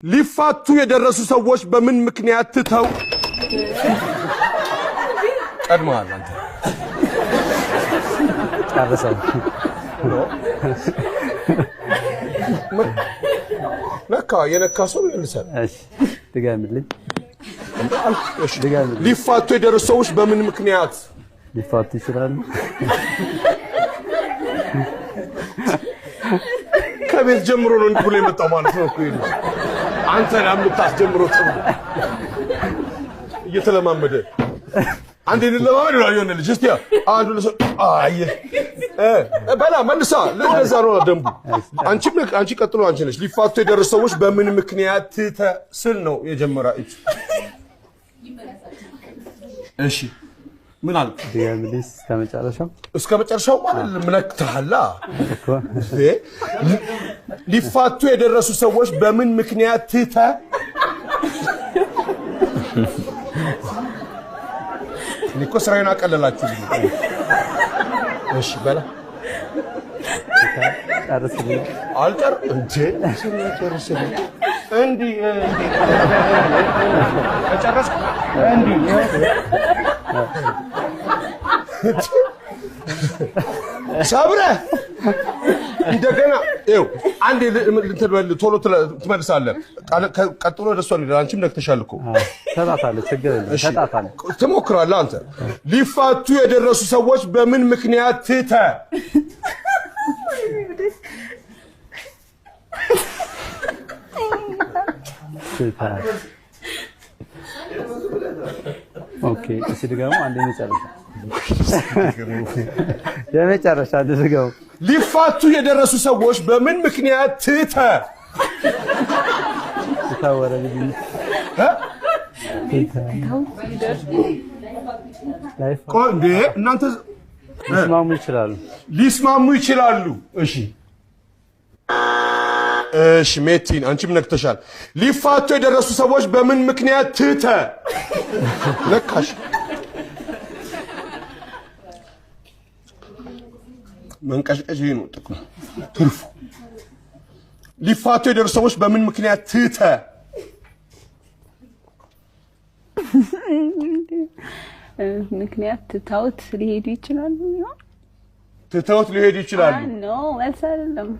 ሊፋቱ የደረሱ ሰዎች በምን ምክንያት ትተው ቀድመዋል? አንተ ታረሰው ነካ የነካ ሰው ይልሳል። እሺ ድጋሚልኝ። ሊፋቱ የደረሱ ሰዎች በምን ምክንያት ሊፋቱ ይችላሉ? ከቤት ጀምሮ ነው እንዲህ ብሎ የመጣው ማለት ነው እኮ ይሄ አንተ ለምታስጀምረው ጥሩ እየተለማመደ አንዴ ለማመድ ነው ያየው ልጅ እስቲ አንዱ ለሰው አየ በላ መልሳ ለዛ ነው ደንቡ። አንቺ ቀጥሎ አንቺ ነሽ። ሊፋቱ የደረሱ ሰዎች በምን ምክንያት ስል ነው የጀመራችሁ? እሺ ምን አለ? ዲያምሊስ እስከ መጨረሻው ማለት ምንክታላ ሊፋቱ የደረሱ ሰዎች በምን ምክንያት ኒኮ ስራዬን አቀለላችሁልኝ። እሺ በላ ታረሰልኝ አልጠር እንዴ ስለጨረሰልኝ እንዴ ተጨረስኩ እንዴ ሰብረ እንደገና ይኸው አንዴ ቶሎ ትመልሳለህ። ቀጥሎ ደሷ ነው። አንቺም ነክተሻል እኮ ተጣጣለ ችግር የለም ተጣጣለ ትሞክራለህ አንተ። ሊፋቱ የደረሱ ሰዎች በምን ምክንያት ኦኬ እሺ ድጋሙ አንዴ የመጨረሻ ድጋሙ ሊፋቱ የደረሱ ሰዎች በምን ምክንያት ታወረ ልጅ ቆንዴ እናንተ ሊስማሙ ይችላሉ። እሺ ሜቲን አንቺም ነክተሻል። ሊፋቱ የደረሱ ሰዎች በምን ምክንያት ነካሽ? መንቀሽቀሽ ነው ጥቅሙ ትርፉ። ሊፋቱ የደረሱ ሰዎች በምን ምክንያት ምክንያት ትተውት ሊሄዱ ይችላሉ። ትተውት ሊሄዱ ይችላሉ ነው መልስ አይደለም።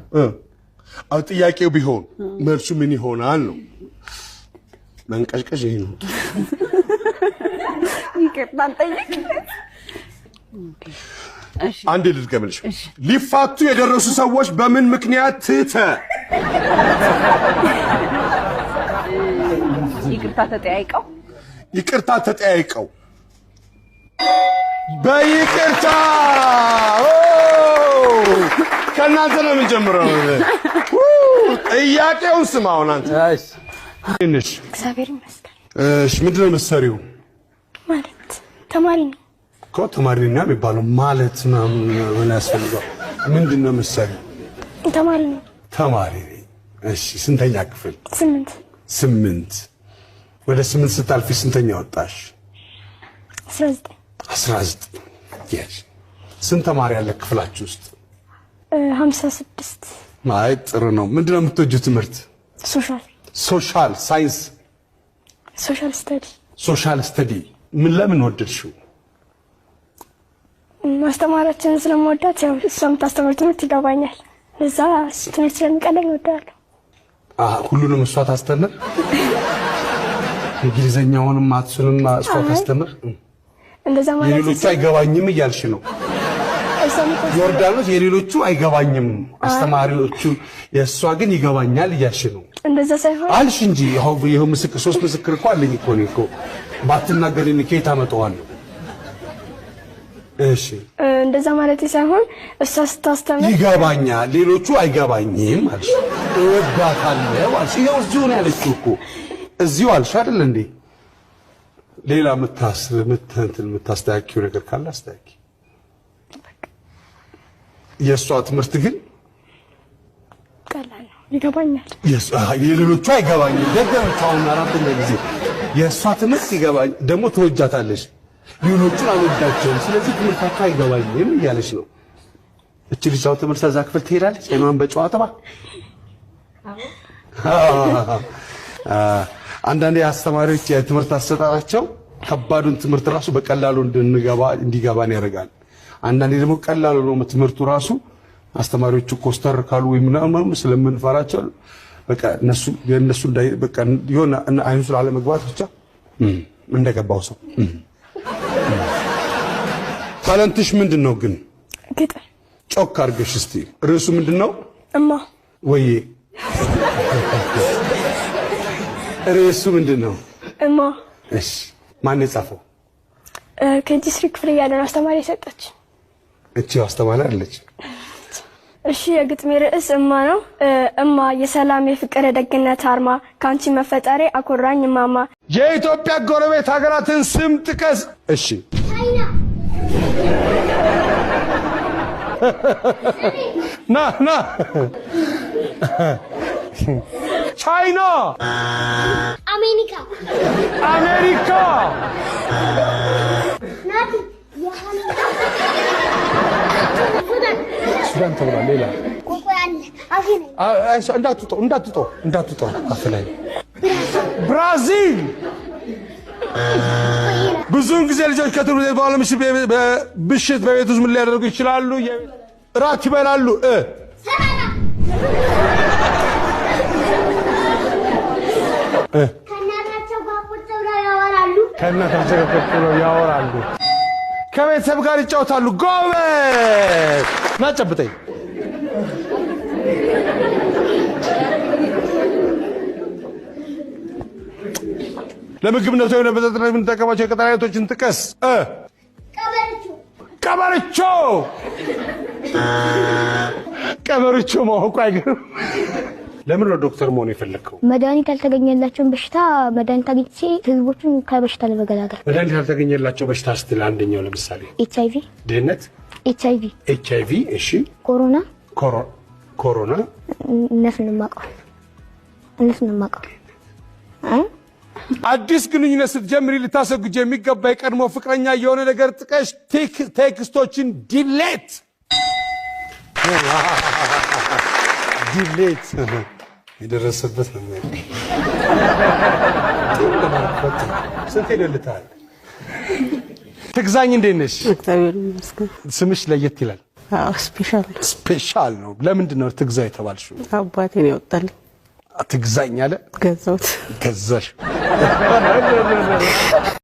አው ጥያቄው ቢሆን መልሱ ምን ይሆናል ነው። መንቀሽቀሽ ይሄ ነው። ይቅርታን ጠይቅ። እሺ አንዴ ልድገምልሽ። ሊፋቱ የደረሱ ሰዎች በምን ምክንያት ይቅርታ ተጠያይቀው በይቅርታ ከናንተ ነው የምንጀምረው። ጥያቄውን ስማውን አንተ። እሺ እግዚአብሔር ይመስገን። እሺ ምንድን ነው የምትሰሪው? ማለት ተማሪ ነው እኮ ተማሪ ነኝ የሚባለው ማለት ምን ያስፈልጋል? ምንድን ነው የምትሰሪው? ተማሪ ነው። ተማሪ ነኝ። እሺ ስንተኛ ክፍል? 8 ወደ 8 ስታልፊ ስንተኛ ወጣሽ? 19 yes ስንት ተማሪ ያለ ክፍላችሁ ውስጥ? 56 ማይ ጥሩ ነው። ምንድነው የምትወጂው ትምህርት? ሶሻል ሳይንስ ሶሻል ስተዲ ምን ለምን ወደድሽው? ማስተማራችንን ስለምወዳት ያው እሷ የምታስተምረው ትምህርት ይገባኛል። ለዛ ትምህርት ስለሚቀለኝ እወዳለሁ። ሁሉንም እሷ ታስተምር? እንግሊዘኛውንም ማትሱንም እሷ ታስተምር? እንደዛ ማለት የሌሎቹ አይገባኝም እያልሽ ነው? ዮርዳኖስ የሌሎቹ አይገባኝም አስተማሪዎቹ የእሷ ግን ይገባኛል እያልሽ ነው? እንደዛ ሳይሆን አልሽ እንጂ ይኸው ምስክር 3 ምስክር እኮ አለኝ እኮ ባትናገሪኝ ከየት አመጣዋለሁ? እሺ እንደዛ ማለት ሳይሆን እሷ ስታስተምር ይገባኛል ሌሎቹ አይገባኝም አልሽ። እወዳታለሁ አልሽ። ይኸው እዚሁ ነው ያለችው እኮ እዚሁ አልሽ አይደል እንዴ? ሌላ የምታስተካክዪው ነገር ካለ አስተካኪ። የእሷ ትምህርት ግን ቀላል ነው ይገባኛል። የሌሎቹ አይገባኝም። ደገመች አሁን 4ኛ ጊዜ። የእሷ ትምህርት ይገባኝ ደግሞ ትወጃታለሽ። ሌሎቹን አልወዳቸውም ስለዚህ ትምህርታቸው አይገባኝም እያለች ነው። እቺ ልጅ አሁን ትምህርት እዛ ክፍል ትሄዳለች። አይኗን በጨዋታ አንዳንዴ አስተማሪዎች የትምህርት አሰጣጣቸው ከባዱን ትምህርት ራሱ በቀላሉ እንዲገባን ያደርጋል። አንዳንዴ ደግሞ ቀላሉ ነው ትምህርቱ ራሱ አስተማሪዎቹ ኮስተር ካሉ ወይ ምናምን ስለምንፈራቸው በቃ የነሱ በቃ ይሆን አይኑ ስላለ መግባት ብቻ እንደገባው ሰው ታለንትሽ ምንድነው ግን? ግጥም። ጮክ አድርገሽ እስቲ ርዕሱ ምንድነው? እማ ወይ ርዕሱ ምንድነው? እማ። እሺ ማን የጻፈው? ከዲስትሪክት ክፍል ያለን አስተማሪ ሰጠች። እቺ አስተማሪ አለች። እሺ የግጥሜ ርዕስ እማ ነው። እማ የሰላም የፍቅር የደግነት አርማ ካንቺ መፈጠሬ አኮራኝ ማማ። የኢትዮጵያ ጎረቤት ሀገራትን ስም ጥቀስ። እሺ ና ቻይና፣ አሜሪካ ሱዳን ተብሏል። ሌላ እንዳትውጠው አፍ ላይ ብራዚል። ብዙውን ጊዜ ልጆች ከትምህርት ቤት በኋላ ብሽት በቤት ውስጥ ምን ሊያደርጉ ይችላሉ? እራት ይበላሉ። ከእናታቸው ጋር ቁጭ ብለው ያወራሉ። ከቤተሰብ ጋር ይጫወታሉ። ጎበዝ ና ጨብጠኝ። ለምግብነት ወይም ለመጠጥነት የምንጠቀማቸው የቅጠል አይነቶችን ጥቀስ። ቀበርቾ ማወቁ አይገርም። ለምን ነው ዶክተር መሆን የፈለከው? መድኃኒት ያልተገኘላቸውን በሽታ መድኃኒት አግኝቼ ህዝቦችን ከበሽታ ለመገላገል። መድኃኒት ያልተገኘላቸው በሽታ ስትል አንደኛው ለምሳሌ ኤችአይቪ፣ ድህነት፣ ኤችአይቪ። እሺ ኮሮና። እነሱን ማቀው። አዲስ ግንኙነት ስትጀምሪ ልታሰጉጅ የሚገባ የቀድሞ ፍቅረኛ የሆነ ነገር ጥቀሽ። ቴክስቶችን ዲሌት የደረሰበት ነው። ስንት ሄደልታል? ትግዛኝ እንዴት ነሽ? እግዚአብሔር ይመስገን። ስምሽ ለየት ይላል። አዎ ስፔሻል ነው። ለምንድን ነው ትግዛ የተባልሽው? አባቴ ነው ያወጣልኝ። ትግዛኝ አለ። ገዛሁት። ገዛሽ